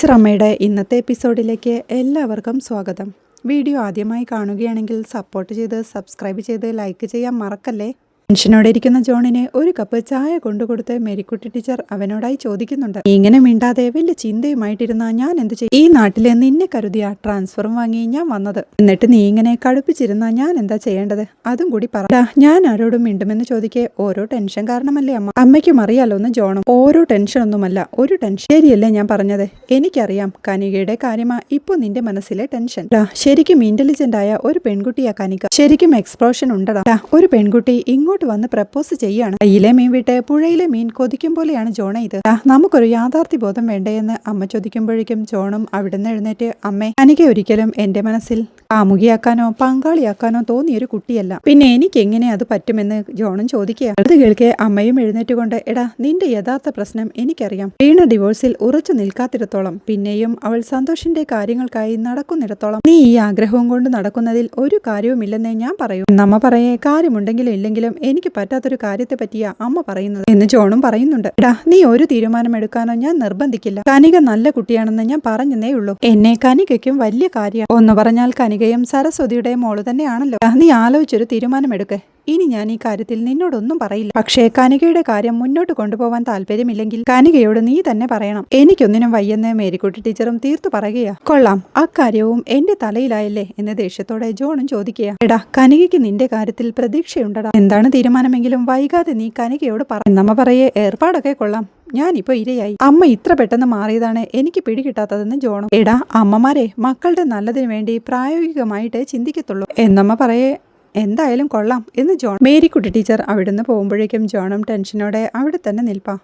Teacher അമ്മയുടെ ഇന്നത്തെ എപ്പിസോഡിലേക്ക് എല്ലാവർക്കും സ്വാഗതം. വീഡിയോ ആദ്യമായി കാണുകയാണെങ്കിൽ സപ്പോർട്ട് ചെയ്ത് സബ്സ്ക്രൈബ് ചെയ്ത് ലൈക്ക് ചെയ്യാൻ മറക്കല്ലേ. ടെൻഷനോടെ ഇരിക്കുന്ന ജോണിന് ഒരു കപ്പ് ചായ കൊണ്ടുകൊടുത്ത് മേരിക്കുട്ടി ടീച്ചർ അവനോടായി ചോദിക്കുന്നുണ്ട്. ഇങ്ങനെ മിണ്ടാതെ വലിയ ചിന്തയുമായിട്ടിരുന്ന ഞാൻ എന്ത് ചെയ്യും? ഈ നാട്ടിലെ നിന്നെ കരുതിയ ട്രാൻസ്ഫറും വാങ്ങി ഞാൻ വന്നത്. എന്നിട്ട് നീ ഇങ്ങനെ കടുപ്പിച്ചിരുന്ന ഞാൻ എന്താ ചെയ്യേണ്ടത്? അതും കൂടി പറ. ഞാൻ ആരോടും മിണ്ടുമെന്ന് ചോദിക്കേ ഓരോ ടെൻഷൻ കാരണമല്ലേ അമ്മ? അമ്മയ്ക്കും അറിയാലോ എന്ന് ജോണും. ഓരോ ടെൻഷനൊന്നുമല്ല, ഒരു ടെൻഷൻ. ശരിയല്ലേ ഞാൻ പറഞ്ഞത്? എനിക്കറിയാം കനികയുടെ കാര്യമാ ഇപ്പൊ നിന്റെ മനസ്സിലെ ടെൻഷൻ. ശരിക്കും ഇന്റലിജന്റ് ആയ ഒരു പെൺകുട്ടിയാ കനിക. ശരിക്കും എക്സ്പ്ലോഷൻ ഉണ്ടടാ. ഒരു പെൺകുട്ടി ഇങ്ങോട്ട് വന്ന് പ്രപ്പോസ് ചെയ്യാണ്. കയ്യിലെ മീൻ വിട്ട് പുഴയിലെ മീൻ കൊതിക്കും പോലെയാണ് ജോണ ഇത്. നമുക്കൊരു യാഥാർത്ഥ്യ ബോധം വേണ്ടേ എന്ന് അമ്മ ചോദിക്കുമ്പോഴേക്കും ജോണും അവിടുന്ന് എഴുന്നേറ്റ്, അമ്മേ, കനിക ഒരിക്കലും എന്റെ മനസ്സിൽ കാമുകിയാക്കാനോ പങ്കാളിയാക്കാനോ തോന്നിയൊരു കുട്ടിയല്ല. പിന്നെ എനിക്ക് എങ്ങനെ അത് പറ്റുമെന്ന് ജോണും ചോദിക്കുക. അത് കേൾക്കെ അമ്മയും എഴുന്നേറ്റുകൊണ്ട്, എടാ, നിന്റെ യഥാർത്ഥ പ്രശ്നം എനിക്കറിയാം. വീണ ഡിവോഴ്സിൽ ഉറച്ചു നിൽക്കാത്തിടത്തോളം, പിന്നെയും അവൾ സന്തോഷിന്റെ കാര്യങ്ങൾക്കായി നടക്കുന്നിടത്തോളം നീ ഈ ആഗ്രഹവും കൊണ്ട് നടക്കുന്നതിൽ ഒരു കാര്യവുമില്ലെന്നേ ഞാൻ പറയൂ. നമ്മ പറയേ കാര്യമുണ്ടെങ്കിലും ഇല്ലെങ്കിലും എനിക്ക് പറ്റാത്തൊരു കാര്യത്തെ പറ്റിയാ അമ്മ പറയുന്നത് എന്ന് ജോണും പറയുന്നുണ്ട്. എടാ, നീ ഒരു തീരുമാനം എടുക്കാനോ ഞാൻ നിർബന്ധിക്കില്ല. കനിക നല്ല കുട്ടിയാണെന്ന് ഞാൻ പറഞ്ഞതേ ഉള്ളൂ. എന്നെ കനികയ്ക്കും വലിയ കാര്യം. ഒന്ന് പറഞ്ഞാൽ കനികയും സരസ്വതിയുടെ മോള് തന്നെയാണല്ലോ. നീ ആലോചിച്ചൊരു തീരുമാനം എടുക്കേ. ഇനി ഞാൻ ഈ കാര്യത്തിൽ നിന്നോടൊന്നും പറയില്ല. പക്ഷേ കനികയുടെ കാര്യം മുന്നോട്ട് കൊണ്ടുപോകാൻ താല്പര്യമില്ലെങ്കിൽ കനികയോട് നീ തന്നെ പറയണം. എനിക്കൊന്നിനും വയ്യെന്ന് മേരിക്കുട്ടി ടീച്ചറും തീർത്തു പറയുകയാ. കൊള്ളാം, അക്കാര്യവും എന്റെ തലയിലായല്ലേ എന്ന് ദേഷ്യത്തോടെ ജോണും ചോദിക്കുക. എടാ, കനികയ്ക്ക് നിന്റെ കാര്യത്തിൽ പ്രതീക്ഷയുണ്ടടാ. എന്താണ് തീരുമാനമെങ്കിലും വൈകാതെ നീ കനികയോട് പറ. എന്നമ്മ പറയേ ഏർപ്പാടൊക്കെ കൊള്ളാം. ഞാനിപ്പോ ഇരയായി. അമ്മ ഇത്ര പെട്ടെന്ന് മാറിയതാണ് എനിക്ക് പിടികിട്ടാത്തതെന്ന് ജോണും. എടാ, അമ്മമാരെ മക്കളുടെ നല്ലതിനു വേണ്ടി പ്രായോഗികമായിട്ട് ചിന്തിക്കത്തുള്ളൂ എന്നമ്മ പറയേ. എന്തായാലും കൊള്ളാം എന്ന് ജോൺ. മേരിക്കുട്ടി ടീച്ചർ അവിടുന്ന് പോകുമ്പോഴേക്കും ജോണും ടെൻഷനോടെ അവിടെ തന്നെ നിൽപ്പാ.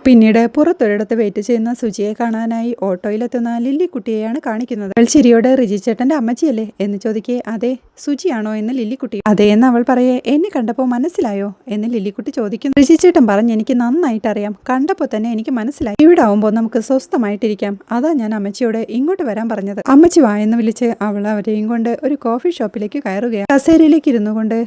പിന്നീട് പുറത്തൊരിടത്ത് വെയിറ്റ് ചെയ്യുന്ന സുജിയെ കാണാനായി ഓട്ടോയിലെത്തുന്ന ലില്ലിക്കുട്ടിയെയാണ് കാണിക്കുന്നത്. അവൾ ചിരിയോടെ റിജിച്ചേട്ടന്റെ അമ്മച്ചിയല്ലേ എന്ന് ചോദിക്കേ. അതെ, സുജിയാണോ എന്ന് ലില്ലിക്കുട്ടി. അതേ എന്ന് അവൾ പറയേ. എന്നെ കണ്ടപ്പോൾ മനസ്സിലായോ എന്ന് ലില്ലിക്കുട്ടി ചോദിക്കുന്നു. റിജിച്ചേട്ടൻ പറഞ്ഞ് എനിക്ക് നന്നായിട്ട് അറിയാം. കണ്ടപ്പോൾ തന്നെ എനിക്ക് മനസ്സിലായി. ഇവിടെ ആവുമ്പോൾ നമുക്ക് സ്വസ്ഥമായിട്ടിരിക്കാം. അതാ ഞാൻ അമ്മച്ചിയോട് ഇങ്ങോട്ട് വരാൻ പറഞ്ഞത്. അമ്മച്ചി വായെന്ന് വിളിച്ച് അവൾ അവരെയും കൊണ്ട് ഒരു കോഫി ഷോപ്പിലേക്ക് കയറുകയാണ്. കസേരയിലേക്ക് ഇരുന്നു കൊണ്ട്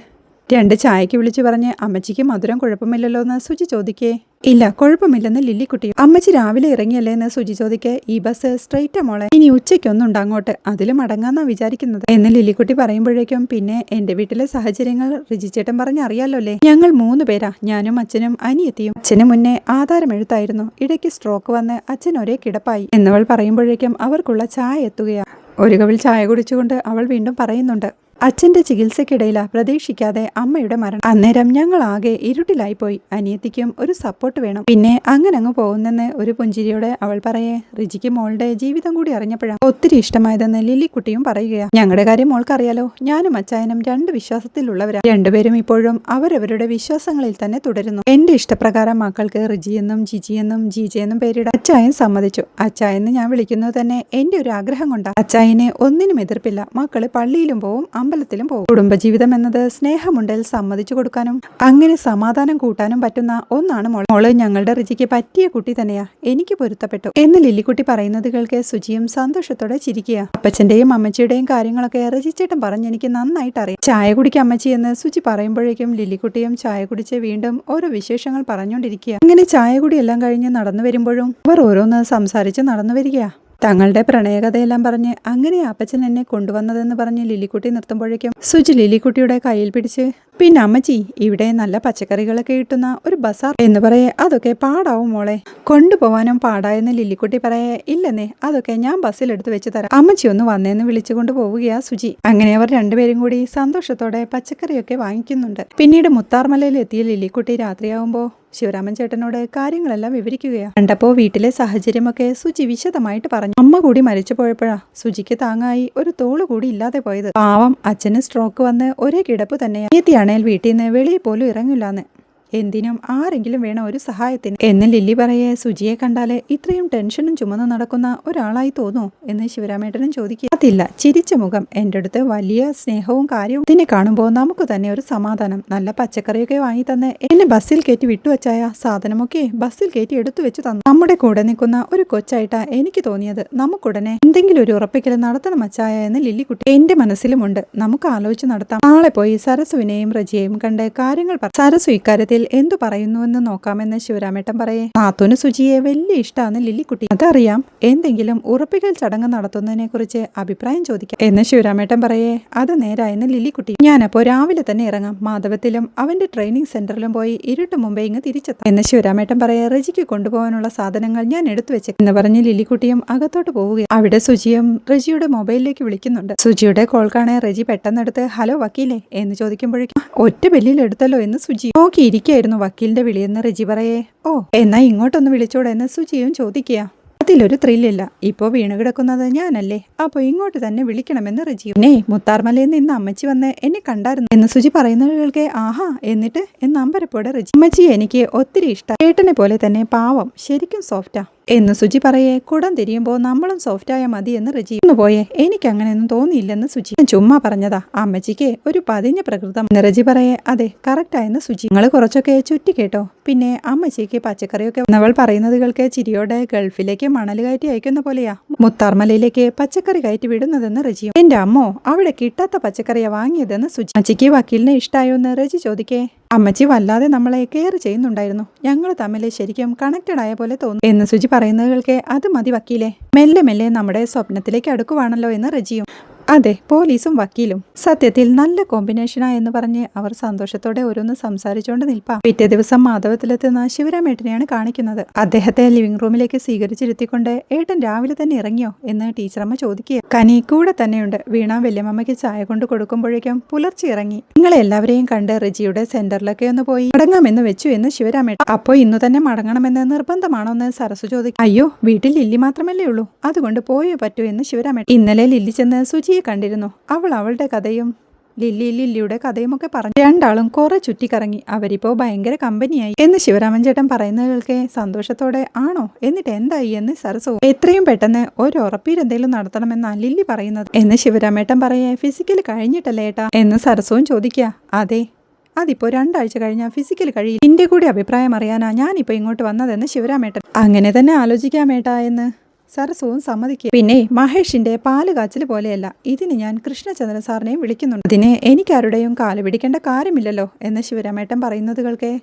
2 ചായക്ക് വിളിച്ചു പറഞ്ഞ്, അമ്മച്ചിക്ക് മധുരം കുഴപ്പമില്ലല്ലോ എന്ന് സുജി ചോദിക്കേ. ഇല്ല, കുഴപ്പമില്ലെന്ന് ലില്ലിക്കുട്ടി. അമ്മച്ചി രാവിലെ ഇറങ്ങിയല്ലേ എന്ന് സുജി ചോദിക്കേ. ഈ ബസ് സ്ട്രെയിറ്റാ മോളെ, ഇനി ഉച്ചയ്ക്കൊന്നുണ്ട് അങ്ങോട്ട്, അതിലും അടങ്ങാന്നാ വിചാരിക്കുന്നത് എന്ന് ലില്ലിക്കുട്ടി പറയുമ്പോഴേക്കും, പിന്നെ എന്റെ വീട്ടിലെ സാഹചര്യങ്ങൾ റിജിച്ചേട്ടൻ പറഞ്ഞറിയാലോ അല്ലേ. ഞങ്ങൾ 3 പേരാ, ഞാനും അച്ഛനും അനിയത്തിയും. അച്ഛന് മുന്നേ ആധാരമെഴുത്തായിരുന്നു. ഇടയ്ക്ക് സ്ട്രോക്ക് വന്ന് അച്ഛൻ ഒരേ കിടപ്പായി എന്നവൾ പറയുമ്പോഴേക്കും അവർക്കുള്ള ചായ എത്തുകയാ. ഒരു കവിൾ ചായ കുടിച്ചുകൊണ്ട് അവൾ വീണ്ടും പറയുന്നുണ്ട്, അച്ഛന്റെ ചികിത്സയ്ക്കിടയിലാ പ്രതീക്ഷിക്കാതെ അമ്മയുടെ മരണം. അന്നേരം ഞങ്ങൾ ആകെ ഇരുട്ടിലായിപ്പോയി. അനിയത്തിക്കും ഒരു സപ്പോർട്ട് വേണം. പിന്നെ അങ്ങനെ അങ്ങ് പോകുന്നെന്ന് ഒരു പുഞ്ചിരിയോടെ അവൾ പറയേ. റിജിക്ക് മോളുടെ ജീവിതം കൂടി അറിഞ്ഞപ്പോഴാണ് ഒത്തിരി ഇഷ്ടമായതെന്ന് ലില്ലിക്കുട്ടിയും പറയുകയാ. ഞങ്ങളുടെ കാര്യം മോൾക്കറിയാലോ, ഞാനും അച്ചായനും 2 വിശ്വാസത്തിലുള്ളവരാ. 2 പേരും ഇപ്പോഴും അവരവരുടെ വിശ്വാസങ്ങളിൽ തന്നെ തുടരുന്നു. എന്റെ ഇഷ്ടപ്രകാരം മക്കൾക്ക് റിജിയെന്നും ജിജിയെന്നും ജീജയെന്നും പേരിടാൻ അച്ചായൻ സമ്മതിച്ചു. അച്ചായെന്ന് ഞാൻ വിളിക്കുന്നത് തന്നെ എന്റെ ഒരു ആഗ്രഹം കൊണ്ടാ. അച്ചായനെ ഒന്നിനും എതിർപ്പില്ല. മക്കള് പള്ളിയിലും പോവും, അമ്പലത്തിലും പോകും. കുടുംബജീവിതം എന്നത് സ്നേഹമുണ്ടിൽ സമ്മതിച്ചു കൊടുക്കാനും അങ്ങനെ സമാധാനം കൂട്ടാനും പറ്റുന്ന ഒന്നാണ് മോള്. ഞങ്ങളുടെ റിജിക്ക് പറ്റിയ കുട്ടി തന്നെയാ, എനിക്ക് പൊരുത്തപ്പെട്ടു എന്ന് ലില്ലിക്കുട്ടി പറയുന്നത് കേൾക്കെ സുജിയും സന്തോഷത്തോടെ ചിരിക്കുക. അപ്പച്ചന്റെയും അമ്മച്ചിയുടെയും കാര്യങ്ങളൊക്കെ റിജിച്ചേട്ടൻ പറഞ്ഞ് എനിക്ക് നന്നായിട്ട് അറിയാം. ചായ കുടിക്ക് അമ്മച്ചി എന്ന് സുജി പറയുമ്പോഴേക്കും ലില്ലിക്കുട്ടിയും ചായ കുടിച്ച് വീണ്ടും ഓരോ വിശേഷങ്ങൾ പറഞ്ഞുകൊണ്ടിരിക്കുക. അങ്ങനെ ചായ കുടി എല്ലാം കഴിഞ്ഞ് നടന്നു വരുമ്പോഴും അവർ ഓരോന്ന് സംസാരിച്ച് നടന്നു വരികയാ. തങ്ങളുടെ പ്രണയകഥയെല്ലാം പറഞ്ഞ് അങ്ങനെ അപ്പച്ചൻ എന്നെ കൊണ്ടുവന്നതെന്ന് പറഞ്ഞ് ലില്ലിക്കുട്ടി നിർത്തുമ്പോഴേക്കും സുജി ലില്ലിക്കുട്ടിയുടെ കയ്യിൽ പിടിച്ച്, പിന്നെ അമ്മച്ചി, ഇവിടെ നല്ല പച്ചക്കറികളൊക്കെ കിട്ടുന്ന ഒരു ബസാർ എന്ന് പറയേ. അതൊക്കെ പാടാവും മോളെ, കൊണ്ടുപോവാനും പാടായെന്ന് ലില്ലിക്കുട്ടി പറയേ. ഇല്ലെന്നേ, അതൊക്കെ ഞാൻ ബസ്സിലെടുത്ത് വെച്ച് തരാം. അമ്മച്ചി ഒന്ന് വന്നേന്ന് വിളിച്ചുകൊണ്ട് പോവുകയാ സുജി. അങ്ങനെ അവർ 2 പേരും കൂടി സന്തോഷത്തോടെ പച്ചക്കറിയൊക്കെ വാങ്ങിക്കുന്നുണ്ട്. പിന്നീട് മുത്താർമലയിൽ എത്തിയ ലില്ലിക്കുട്ടി രാത്രിയാവുമ്പോൾ ശിവരാമൻ ചേട്ടനോട് കാര്യങ്ങളെല്ലാം വിവരിക്കുകയാണ്. കണ്ടപ്പോ വീട്ടിലെ സാഹചര്യമൊക്കെ സുജി വിശദമായിട്ട് പറഞ്ഞു. അമ്മ കൂടി മരിച്ചു പോയപ്പോഴാ സുജിക്ക് താങ്ങായി ഒരു തോള് കൂടി ഇല്ലാതെ പോയത്. പാവം, അച്ഛന് സ്ട്രോക്ക് വന്ന് ഒരേ കിടപ്പ് തന്നെയാ. അനിയത്തിയാണേൽ വീട്ടിൽ നിന്ന് വെളിയിൽ പോലും ഇറങ്ങില്ലാന്ന്. എന്തിനും ആരെങ്കിലും വേണം ഒരു സഹായത്തിന് എന്ന് ലില്ലി പറയേ. സുജിയെ കണ്ടാല് ഇത്രയും ടെൻഷനും ചുമന്ന് നടക്കുന്ന ഒരാളായി തോന്നൂ എന്ന് ശിവരാമേട്ടനും ചോദിക്കുക. അതില്ല. ചിരിച്ച മുഖം, എൻ്റെ അടുത്ത് വലിയ സ്നേഹവും കാര്യവും. ഇതിനെ കാണുമ്പോൾ നമുക്ക് തന്നെ ഒരു സമാധാനം. നല്ല പച്ചക്കറിയൊക്കെ വാങ്ങി തന്നെ എന്നെ ബസ്സിൽ കയറ്റി വിട്ടുവച്ചായ സാധനമൊക്കെ ബസ്സിൽ കയറ്റി എടുത്തു വെച്ച് തന്നു. നമ്മുടെ കൂടെ നിൽക്കുന്ന ഒരു കൊച്ചായിട്ടാ എനിക്ക് തോന്നിയത്. നമുക്കുടനെ എന്തെങ്കിലും ഒരു ഉറപ്പിക്കൽ നടത്തണം അച്ചായ എന്ന് ലില്ലിക്കുട്ടി എന്റെ മനസ്സിലുമുണ്ട്. നമുക്ക് ആലോചിച്ച് നടത്താം. നാളെ പോയി സരസുവിനെയും റജിയെയും കണ്ട് കാര്യങ്ങൾ സരസു ഇക്കാര്യത്തിൽ എന്തു പറയുന്നുവെന്ന് നോക്കാമെന്ന് ശിവരാമേട്ടൻ പറയേ. നാത്തൂന് സുജിയെ വലിയ ഇഷ്ടമാണ് ലില്ലിക്കുട്ടി. അതറിയാം. എന്തെങ്കിലും ഉറപ്പിക്കൽ ചടങ്ങ് നടത്തുന്നതിനെ കുറിച്ച് അഭിപ്രായം ചോദിക്കാം എന്ന് ശിവരാമേട്ടൻ പറയേ. അത് നേരായെന്ന് ലില്ലിക്കുട്ടി. ഞാനപ്പോ രാവിലെ തന്നെ ഇറങ്ങാം. മാധവത്തിലും അവന്റെ ട്രെയിനിങ് സെന്ററിലും പോയി ഇരുട്ട് മുമ്പേ ഇങ്ങ് തിരിച്ചെത്താം എന്ന് ശിവരാമേട്ടൻ പറയേ. റജിക്ക് കൊണ്ടുപോകാനുള്ള സാധനങ്ങൾ ഞാൻ എടുത്തു വെച്ചേക്കും എന്ന് പറഞ്ഞ് ലില്ലിക്കുട്ടിയും അകത്തോട്ട് പോവുകയാണ്. അവിടെ സുജിയും റജിയുടെ മൊബൈലിലേക്ക് വിളിക്കുന്നുണ്ട്. സുജിയുടെ കോൾ കാണേ റജി പെട്ടെന്നെടുത്ത് ഹലോ വക്കീലേ എന്ന് ചോദിക്കുമ്പോഴേക്കും ഒറ്റ ബെല്ലിൽ എടുത്തല്ലോ എന്ന് സുജി നോക്കിയിരിക്കായിരുന്നു വക്കീലിന്റെ വിളിയെന്ന് റജി പറയേ. ഓ എന്നാ ഇങ്ങോട്ടൊന്ന് വിളിച്ചോടെ എന്ന് സുജിയും ചോദിക്കുക. അതിലൊരു ത്രില്ലില്ല. ഇപ്പോൾ വീണ് കിടക്കുന്നത് ഞാനല്ലേ, അപ്പൊ ഇങ്ങോട്ട് തന്നെ വിളിക്കണമെന്ന് റജിയും. പിന്നെ മുത്താർമലയിൽ നിന്ന് അമ്മച്ചി വന്ന് എന്നെ കണ്ടായിരുന്നു എന്ന് സുജി പറയുന്നത് കേൾക്കെ ആഹാ എന്നിട്ട് എന്ന് അമ്പരപ്പോടെ റജി. അമ്മച്ചി എനിക്ക് ഒത്തിരി ഇഷ്ടം. ഏട്ടനെ പോലെ തന്നെ പാവം, ശരിക്കും സോഫ്റ്റാ എന്ന് സുജി പറയേ. കുടം തിരിയുമ്പോൾ നമ്മളും സോഫ്റ്റായ മതി എന്ന് റജി. ഒന്ന് പോയേ, എനിക്ക് അങ്ങനെയൊന്നും തോന്നിയില്ലെന്ന് സുജി. ചുമ്മാ പറഞ്ഞതാ. അമ്മച്ചിക്ക് ഒരു പതിഞ്ഞ പ്രകൃതം എന്ന് റജി പറയേ. അതെ കറക്റ്റായെന്ന് സുജി. നിങ്ങൾ കുറച്ചൊക്കെ ചുറ്റി കേട്ടോ. പിന്നെ അമ്മച്ചിക്ക് പച്ചക്കറിയൊക്കെ അവൾ പറയുന്നത് കേൾക്കെ ചിരിയോടെ ഗൾഫിലേക്ക് മണൽ കയറ്റി അയക്കുന്ന പോലെയാ മുത്താർമലയിലേക്ക് പച്ചക്കറി കയറ്റി വിടുന്നതെന്ന് റജിയും. എന്റെ അമ്മോ അവിടെ കിട്ടാത്ത പച്ചക്കറിയാ വാങ്ങിയതെന്ന് സുജി. അമ്മച്ചിക്ക് വക്കീലിനെ ഇഷ്ടായോ എന്ന് റജി ചോദിക്കേ. അമ്മച്ചി വല്ലാതെ നമ്മളെ കെയർ ചെയ്യുന്നുണ്ടായിരുന്നു. ഞങ്ങൾ തമ്മിൽ ശരിക്കും കണക്റ്റഡ് ആയ പോലെ തോന്നുന്നു എന്ന് സുജി പറയുന്നത് കേൾക്കെ. അത് മതി വക്കീലെ, മെല്ലെ മെല്ലെ നമ്മുടെ സ്വപ്നത്തിലേക്ക് അടുക്കുവാണല്ലോ എന്ന് റജിയും. അതെ പോലീസും വക്കീലും സത്യത്തിൽ നല്ല കോമ്പിനേഷനാ എന്ന് പറഞ്ഞ് അവർ സന്തോഷത്തോടെ ഓരോന്ന് സംസാരിച്ചുകൊണ്ട് നിൽപ്പാ. പിറ്റേ ദിവസം മാധവത്തിലെത്തുന്ന ശിവരാമേട്ടനെയാണ് കാണിക്കുന്നത്. അദ്ദേഹത്തെ ലിവിംഗ് റൂമിലേക്ക് സ്വീകരിച്ചിരുത്തിക്കൊണ്ട് ഏട്ടൻ രാവിലെ തന്നെ ഇറങ്ങിയോ എന്ന് ടീച്ചറമ്മ ചോദിക്കുക. കനി കൂടെ തന്നെയുണ്ട്. വീണ വല്യമ്മയ്ക്ക് ചായ കൊണ്ട് കൊടുക്കുമ്പോഴേക്കും പുലർച്ചെ ഇറങ്ങി. നിങ്ങളെ എല്ലാവരെയും കണ്ട് റജിയുടെ സെന്ററിലൊക്കെ ഒന്ന് പോയി മടങ്ങാമെന്ന് വെച്ചു എന്ന് ശിവരാമേട്ടൻ. അപ്പോൾ ഇന്നു തന്നെ മടങ്ങണമെന്ന് നിർബന്ധമാണോ എന്ന് സരസു ചോദിക്കും. അയ്യോ വീട്ടിൽ ലില്ലി മാത്രമല്ലേ ഉള്ളൂ, അതുകൊണ്ട് പോയേ പറ്റൂ എന്ന് ശിവരാമേട്ടൻ. ഇന്നലെ ലില്ലി ചെന്ന് സുജിയെ കണ്ടിരുന്നു. അവൾ അവളുടെ കഥയും ലില്ലിയുടെ കഥയുമൊക്കെ പറഞ്ഞു. രണ്ടാളും കുറെ ചുറ്റിക്കറങ്ങി. അവരിപ്പോ ഭയങ്കര കമ്പനിയായി എന്ന് ശിവരാമൻ ചേട്ടൻ പറയുന്നതൊക്കെ സന്തോഷത്തോടെ ആണോ എന്നിട്ട് എന്തായി എന്ന് സരസവും. എത്രയും പെട്ടെന്ന് ഒരു ഉറപ്പീരെന്തെങ്കിലും നടത്തണമെന്നാ ലില്ലി പറയുന്നത് എന്ന് ശിവരാമേട്ടൻ പറയേ. ഫിസിക്കൽ കഴിഞ്ഞിട്ടല്ലേ ഏട്ടാ എന്ന് സരസവും ചോദിക്കുക. അതെ അതിപ്പോ 2 ആഴ്ച കഴിഞ്ഞാൽ ഫിസിക്കൽ കഴിയും. നിന്റെ കൂടി അഭിപ്രായം അറിയാനാ ഞാനിപ്പോ ഇങ്ങോട്ട് വന്നതെന്ന് ശിവരാമേട്ടൻ. അങ്ങനെ തന്നെ ആലോചിക്കാമേട്ടാ എന്ന് സരസവും സമ്മതിക്കുക. പിന്നെ മഹേഷിന്റെ പാല് കാച്ചൽ പോലെയല്ല, ഇതിന് ഞാൻ കൃഷ്ണചന്ദ്രൻ സാറിനെയും വിളിക്കുന്നുണ്ട്. ഇതിന് എനിക്കാരുടെയും കാല് പിടിക്കേണ്ട കാര്യമില്ലല്ലോ എന്ന് ശിവരാമേട്ടൻ പറയുന്നത് കേൾക്കെ.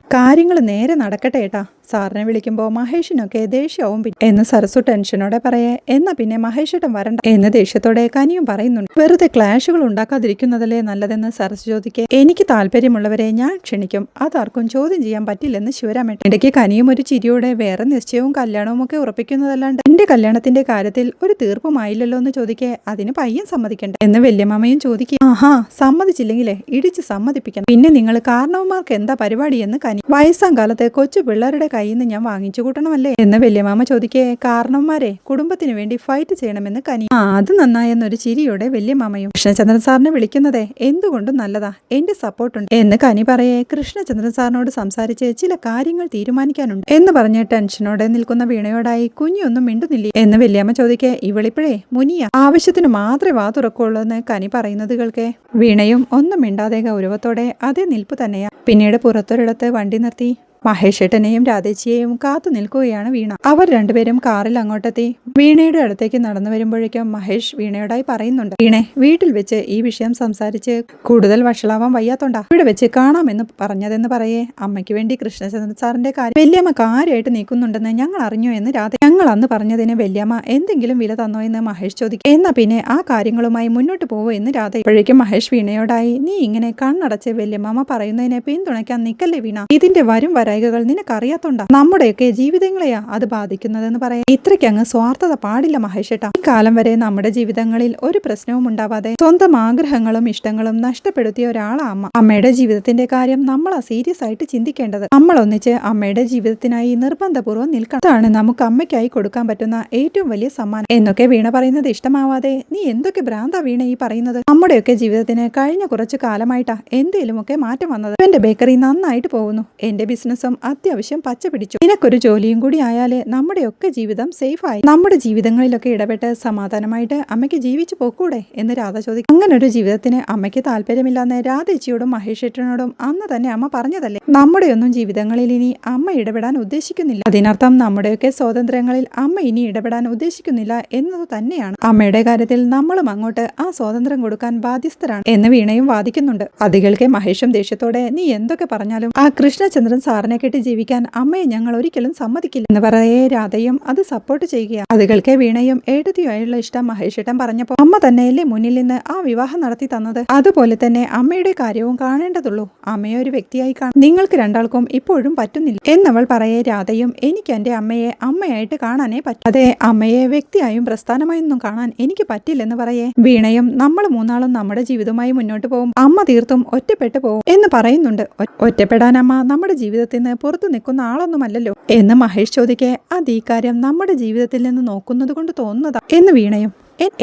കാര്യങ്ങൾ നേരെ നടക്കട്ടെ ഏട്ടാ. സാറിനെ വിളിക്കുമ്പോൾ മഹേഷിനൊക്കെ ദേഷ്യവും എന്ന് സരസു ടെൻഷനോടെ പറയേ. എന്നാ പിന്നെ മഹേഷേട്ടൻ വരണ്ട എന്ന് ദേഷ്യത്തോടെ കനിയും പറയുന്നുണ്ട്. വെറുതെ ക്ലാഷുകൾ ഉണ്ടാക്കാതിരിക്കുന്നതല്ലേ നല്ലതെന്ന് സരസു ചോദിക്കേ. എനിക്ക് താല്പര്യമുള്ളവരെ ഞാൻ ക്ഷണിക്കും, അതാർക്കും ചോദ്യം ചെയ്യാൻ പറ്റില്ലെന്ന് ശിവരാമേട്ടൻ. ഇടയ്ക്ക് കനിയും ഒരു ചിരിയോടെ വേറെ നിശ്ചയവും കല്യാണവും ഒക്കെ ഉറപ്പിക്കുന്നതല്ലാണ്ട് എന്റെ കല്യാണത്തിന്റെ കാര്യത്തിൽ ഒരു തീർപ്പുമായില്ലല്ലോ എന്ന് ചോദിക്കേ. അതിന് പയ്യൻ സമ്മതിക്കണ്ട എന്ന് വല്യമ്മയും ചോദിക്കുക. ആഹാ സമ്മതിച്ചില്ലെങ്കിലേ ഇടിച്ച് സമ്മതിപ്പിക്കണം. പിന്നെ നിങ്ങൾ കാരണവന്മാർക്ക് എന്താ പരിപാടി എന്ന് കനി. വയസ്സാം കാലത്തെ കൊച്ചു പിള്ളേരുടെ കയ്യിൽ നിന്ന് ഞാൻ വാങ്ങിച്ചു കൂട്ടണമല്ലേ എന്ന് വല്യമാമ ചോദിക്കേ. കാരണവന്മാരെ കുടുംബത്തിന് വേണ്ടി ഫൈറ്റ് ചെയ്യണമെന്ന് കനി. അത് നന്നായെന്നൊരു ചിരിയോടെ വല്യമാമയും. കൃഷ്ണചന്ദ്രൻ സാറിനെ വിളിക്കുന്നതേ എന്തുകൊണ്ടും നല്ലതാ, എന്റെ സപ്പോർട്ടുണ്ട് എന്ന് കനി പറയേ. കൃഷ്ണചന്ദ്രൻ സാറിനോട് സംസാരിച്ച് ചില കാര്യങ്ങൾ തീരുമാനിക്കാനുണ്ട് എന്ന് പറഞ്ഞ് ടെൻഷനോടെ നിൽക്കുന്ന വീണയോടായി കുഞ്ഞൊന്നും മിണ്ടുന്നില്ലേ എന്ന് വല്യമ്മ ചോദിക്കേ. ഇവളിപ്പോഴേ മുനിയ ആവശ്യത്തിന് മാത്രമേ വാ തുറക്കുള്ളൂ എന്ന് കനി പറയുന്നത് കേൾക്കെ. വീണയും ഒന്നും മിണ്ടാതെ ഗൗരവത്തോടെ അതേ നിൽപ്പ് തന്നെയാ. പിന്നീട് പുറത്തൊരിടത്ത് വണ്ടി നിർത്തി മഹേഷേട്ടനെയും രാധേച്ചിയെയും കാത്തു നിൽക്കുകയാണ് വീണ. അവർ രണ്ടുപേരും കാറിൽ അങ്ങോട്ടെത്തി. വീണയുടെ അടുത്തേക്ക് നടന്നു വരുമ്പോഴേക്കും മഹേഷ് വീണയോടായി പറയുന്നുണ്ട്. വീണെ വീട്ടിൽ വെച്ച് ഈ വിഷയം സംസാരിച്ച് കൂടുതൽ വഷളാവാൻ വയ്യാത്തോണ്ടാ ഇവിടെ വെച്ച് കാണാമെന്ന് പറഞ്ഞതെന്ന് പറയേ. അമ്മയ്ക്ക് വേണ്ടി കൃഷ്ണചന്ദ്രൻ സാറിന്റെ കാര്യം വല്യമ്മ കാര്യമായിട്ട് നീക്കുന്നുണ്ടെന്ന് ഞങ്ങൾ അറിഞ്ഞു എന്ന് രാധ. ഞങ്ങൾ അന്ന് പറഞ്ഞതിന് വല്യമ്മ എന്തെങ്കിലും വില തന്നോ എന്ന് മഹേഷ് ചോദിക്കും. എന്നാ പിന്നെ ആ കാര്യങ്ങളുമായി മുന്നോട്ട് പോവോ എന്ന് രാധ. ഇപ്പോഴേക്കും മഹേഷ് വീണയോടായി നീ ഇങ്ങനെ കണ്ണടച്ച് വല്യമ്മ പറയുന്നതിനെ പിന്തുണയ്ക്കാൻ നിക്കല്ലേ വീണ. ഇതിന്റെ വരും വരായികകൾ നിനക്കറിയാത്തോണ്ടാ നമ്മുടെയൊക്കെ ജീവിതങ്ങളെയാ അത് ബാധിക്കുന്നതെന്ന് പറയാം. ഇത്രയ്ക്കങ്ങ് സ്വാർത്ഥത പാടില്ല മഹേഷേട്ടാ. ഈ കാലം വരെ നമ്മുടെ ജീവിതങ്ങളിൽ ഒരു പ്രശ്നവും ഉണ്ടാവാതെ സ്വന്തം ആഗ്രഹങ്ങളും ഇഷ്ടങ്ങളും നഷ്ടപ്പെടുത്തിയ ഒരാളാ അമ്മ. അമ്മയുടെ ജീവിതത്തിന്റെ കാര്യം നമ്മളാ സീരിയസ് ആയിട്ട് ചിന്തിക്കേണ്ടത്. നമ്മൾ ഒന്നിച്ച് അമ്മയുടെ ജീവിതത്തിനായി നിർബന്ധപൂർവ്വം നിൽക്കണം. അതാണ് നമുക്ക് അമ്മയ്ക്കായി കൊടുക്കാൻ പറ്റുന്ന ഏറ്റവും വലിയ സമ്മാനം എന്നൊക്കെ വീണ പറയുന്നത് ഇഷ്ടമാവാതെ നീ എന്തൊക്കെ ഭ്രാന്താ വീണ ഈ പറയുന്നത്. നമ്മുടെയൊക്കെ ജീവിതത്തിന് കഴിഞ്ഞ കുറച്ചു കാലമായിട്ടാ എന്തേലുമൊക്കെ മാറ്റം വന്നത്. എന്റെ ബേക്കറി നന്നായിട്ട് പോകുന്നു, എന്റെ ബിസിനസ് മനസ്സും അത്യാവശ്യം പച്ച പിടിച്ചു. നിനക്കൊരു ജോലിയും കൂടി ആയാലേ നമ്മുടെയൊക്കെ ജീവിതം സേഫായി. നമ്മുടെ ജീവിതങ്ങളിലൊക്കെ ഇടപെട്ട് സമാധാനമായിട്ട് അമ്മയ്ക്ക് ജീവിച്ചു പോക്കൂടെ എന്ന് രാധ ചോദിക്കും. അങ്ങനെ ഒരു ജീവിതത്തിന് അമ്മയ്ക്ക് താല്പര്യമില്ലാന്ന് രാധേച്ചിയോടും മഹേഷേട്ടനോടും അന്ന് തന്നെ അമ്മ പറഞ്ഞതല്ലേ. നമ്മുടെയൊന്നും ജീവിതങ്ങളിൽ ഇനി അമ്മ ഇടപെടാൻ ഉദ്ദേശിക്കുന്നില്ല. അതിനർത്ഥം നമ്മുടെയൊക്കെ സ്വാതന്ത്ര്യങ്ങളിൽ അമ്മ ഇനി ഇടപെടാൻ ഉദ്ദേശിക്കുന്നില്ല എന്നത് തന്നെയാണ്. അമ്മയുടെ കാര്യത്തിൽ നമ്മളും അങ്ങോട്ട് ആ സ്വാതന്ത്ര്യം കൊടുക്കാൻ ബാധ്യസ്ഥരാണ് എന്ന് വീണയും വാദിക്കുന്നുണ്ട്. അത് കേൾക്കെ മഹേഷും ദേഷ്യത്തോടെ നീ എന്തൊക്കെ പറഞ്ഞാലും ആ കൃഷ്ണചന്ദ്രൻ സാറിനെ കെട്ടി ജീവിക്കാൻ അമ്മയെ ഞങ്ങൾ ഒരിക്കലും സമ്മതിക്കില്ല എന്ന് പറയേ രാധയും അത് സപ്പോർട്ട് ചെയ്യുകയാണ്. അത് കേൾക്കെ വീണയും ഏട്ടത്തിയുമായുള്ള ഇഷ്ടം മഹേഷേട്ടൻ പറഞ്ഞപ്പോൾ അമ്മ തന്നെയല്ലേ മുന്നിൽ നിന്ന് ആ വിവാഹം നടത്തി തന്നത്. അതുപോലെ തന്നെ അമ്മയുടെ കാര്യവും കാണേണ്ടതുള്ളൂ. അമ്മയെ ഒരു വ്യക്തിയായി നിങ്ങൾക്ക് രണ്ടാൾക്കും ഇപ്പോഴും പറ്റുന്നില്ല എന്നവൾ പറയേ രാധയും എനിക്ക് എന്റെ അമ്മയെ അമ്മയായിട്ട് കാണാനേ പറ്റും. അതെ, അമ്മയെ വ്യക്തിയായും പ്രസ്ഥാനമായൊന്നും കാണാൻ എനിക്ക് പറ്റില്ലെന്ന് പറയേ വീണയും നമ്മൾ മൂന്നാളും നമ്മുടെ ജീവിതവുമായി മുന്നോട്ട് പോകും, അമ്മ തീർത്തും ഒറ്റപ്പെട്ടു പോകും എന്ന് പറയുന്നുണ്ട്. ഒറ്റപ്പെടാൻ അമ്മ നമ്മുടെ ജീവിതത്തിൽ നിന്ന് പുറത്തു നിൽക്കുന്ന ആളൊന്നുമല്ലല്ലോ എന്ന് മഹേഷ് ചോദിക്കെ അത് ഈ കാര്യം നമ്മുടെ ജീവിതത്തിൽ നിന്ന് നോക്കുന്നത് കൊണ്ട് തോന്നുന്നതാ എന്ന് വീണയും.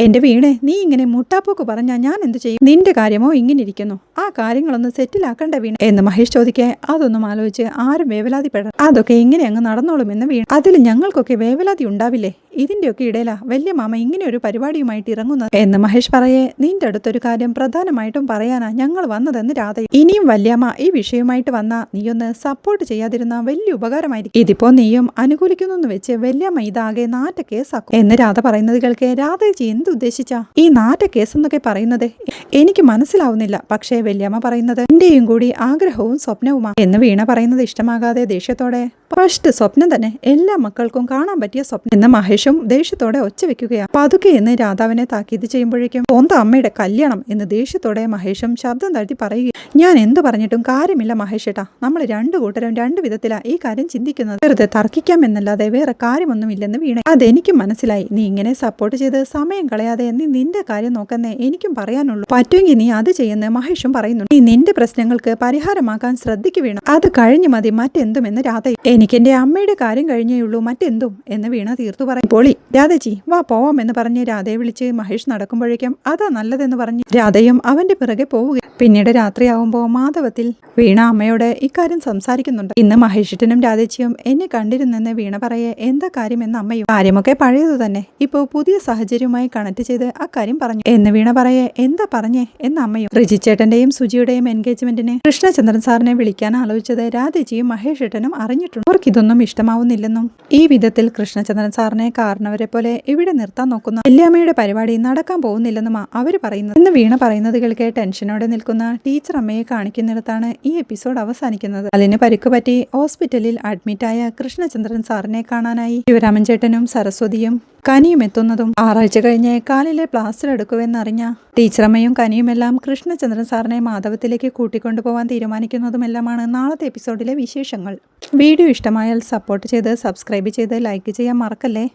എന്റെ വീണേ, നീ ഇങ്ങനെ മുട്ടാപ്പോക്ക് പറഞ്ഞാൽ ഞാൻ എന്ത് ചെയ്യും? നിന്റെ കാര്യമോ ഇങ്ങനെ ഇരിക്കുന്നു, ആ കാര്യങ്ങളൊന്ന് സെറ്റിലാക്കണ്ട വീണ എന്ന് മഹേഷ് ചോദിക്കെ അതൊന്നും ആലോചിച്ച് ആരും വേവലാതിപ്പെടണം, അതൊക്കെ ഇങ്ങനെ അങ്ങ് നടന്നോളും എന്ന് വീണ. അതിൽ ഞങ്ങൾക്കൊക്കെ വേവലാതി ഉണ്ടാവില്ലേ? ഇതിന്റെയൊക്കെ ഇടയിലാ വലിയ മാമ ഇങ്ങനെ ഒരു പരിപാടിയുമായിട്ട് ഇറങ്ങുന്നത് എന്ന് മഹേഷ് പറയേ നിന്റെ അടുത്തൊരു കാര്യം പ്രധാനമായിട്ടും പറയാനാ ഞങ്ങൾ വന്നതെന്ന് രാധ. ഇനിയും വല്യമ്മ ഈ വിഷയമായിട്ട് വന്നാ നീയൊന്ന് സപ്പോർട്ട് ചെയ്യാതിരുന്ന വലിയ ഉപകാരമായിരിക്കും. ഇതിപ്പോ നീയും അനുകൂലിക്കുന്നു വെച്ച് വല്യമ്മ ഇതാകെ നാറ്റ കേസാക്കും എന്ന് രാധ പറയുന്നത് കേൾക്കെ രാധേജി എന്തുദ്ദേശിച്ചാ ഈ നാറ്റ കേസ് എന്നൊക്കെ പറയുന്നത് എനിക്ക് മനസ്സിലാവുന്നില്ല. പക്ഷേ വല്യമ്മ പറയുന്നത് എന്റെയും കൂടി ആഗ്രഹവും സ്വപ്നവുമാണ് എന്ന് വീണ പറയുന്നത് ഇഷ്ടമാകാതെ ദേഷ്യത്തോടെ ഫസ്റ്റ് സ്വപ്നം തന്നെ എല്ലാ മക്കൾക്കും കാണാൻ പറ്റിയ സ്വപ്നം എന്ന് മഹേഷും ദേഷ്യത്തോടെ ഒച്ച വെക്കുകയാണ്. പതുക്കെ എന്ന് രാധാവിനെ താക്കീത് ചെയ്യുമ്പോഴേക്കും സ്വന്തം അമ്മയുടെ കല്യാണം എന്ന് ദേഷ്യത്തോടെ മഹേഷും ശബ്ദം താഴ്ത്തി പറയുക. ഞാൻ എന്ത് പറഞ്ഞിട്ടും കാര്യമില്ല മഹേഷേട്ടാ, നമ്മൾ രണ്ടു കൂട്ടരും രണ്ടു വിധത്തിലാ ഈ കാര്യം ചിന്തിക്കുന്നത്. വെറുതെ തർക്കിക്കാമെന്നല്ലാതെ വേറെ കാര്യമൊന്നുമില്ലെന്ന് വീണ. അതെനിക്കും മനസ്സിലായി. നീ ഇങ്ങനെ സപ്പോർട്ട് ചെയ്ത് സമയം കളയാതെ നീ നിന്റെ കാര്യം നോക്കുന്നേ എനിക്കും പറയാനുള്ളൂ. പറ്റുമെങ്കിൽ നീ അത് ചെയ്യുന്ന മഹേഷും പറയുന്നുണ്ട്. നീ നിന്റെ പ്രശ്നങ്ങൾക്ക് പരിഹാരമാക്കാൻ ശ്രദ്ധിക്കു വീണ. അത് കഴിഞ്ഞു മതി മറ്റെന്തുമെന്ന് രാധ. എനിക്കെന്റെ അമ്മയുടെ കാര്യം കഴിഞ്ഞേയുള്ളൂ മറ്റെന്തും എന്ന് വീണ തീർത്തു പറയും. പൊളി രാധേച്ചി വാ പോവാം എന്ന് പറഞ്ഞ് രാധയെ വിളിച്ച് മഹേഷ് നടക്കുമ്പോഴേക്കും അതാ നല്ലതെന്ന് പറഞ്ഞ് രാധയും അവന്റെ പിറകെ പോവുക. പിന്നീട് രാത്രിയാവുമ്പോൾ മാധവത്തിൽ വീണ അമ്മയോട് ഇക്കാര്യം സംസാരിക്കുന്നുണ്ട്. ഇന്ന് മഹേഷിട്ടനും രാധേച്ചിയും എന്നെ കണ്ടിരുന്നെന്ന് വീണ പറയെ എന്താ കാര്യം എന്ന് അമ്മയും. കാര്യമൊക്കെ പഴയതു തന്നെ, ഇപ്പോ പുതിയ സാഹചര്യവുമായി കണക്ട് ചെയ്ത് അക്കാര്യം പറഞ്ഞു എന്ന് വീണ പറയെ എന്താ പറഞ്ഞേ എന്ന് അമ്മയും. റിജിച്ചേട്ടന്റെയും സുജിയുടെയും എൻഗേജ്മെന്റിന് കൃഷ്ണചന്ദ്രൻ സാറിനെ വിളിക്കാൻ ആലോചിച്ചത് രാധേച്ചിയും മഹേഷേട്ടനും അറിഞ്ഞിട്ടുണ്ട്. അവർക്കിതൊന്നും ഇഷ്ടമാവുന്നില്ലെന്നും ഈ വിധത്തിൽ കൃഷ്ണചന്ദ്രൻ സാറിനെ കാരണവരെ പോലെ ഇവിടെ നിർത്താൻ നോക്കുന്ന വല്യമ്മയുടെ പരിപാടി നടക്കാൻ പോകുന്നില്ലെന്നുമാ അവര് പറയുന്നത് എന്ന് വീണ പറയുന്നത് കേൾക്കെ ടെൻഷനോടെ നിൽക്കുന്ന ടീച്ചർ അമ്മയെ കാണിക്കുന്നിടത്താണ് ഈ എപ്പിസോഡ് അവസാനിക്കുന്നത്. അതിന് പരിക്കുപറ്റി ഹോസ്പിറ്റലിൽ അഡ്മിറ്റായ കൃഷ്ണചന്ദ്രൻ സാറിനെ കാണാനായി ശിവരാമൻ ചേട്ടനും സരസ്വതിയും കനിയും എത്തുന്നതും 6 ആഴ്ച കഴിഞ്ഞ് കാലിലെ പ്ലാസ്റ്റർ എടുക്കുമെന്നറിഞ്ഞ ടീച്ചറമ്മയും കനിയുമെല്ലാം കൃഷ്ണചന്ദ്രൻ സാറിനെ മാധവത്തിലേക്ക് കൂട്ടിക്കൊണ്ടുപോകാൻ തീരുമാനിക്കുന്നതുമെല്ലാമാണ് നാളത്തെ എപ്പിസോഡിലെ വിശേഷങ്ങൾ. വീഡിയോ ഇഷ്ടമായാൽ സപ്പോർട്ട് ചെയ്ത് സബ്സ്ക്രൈബ് ചെയ്ത് ലൈക്ക് ചെയ്യാൻ മറക്കല്ലേ.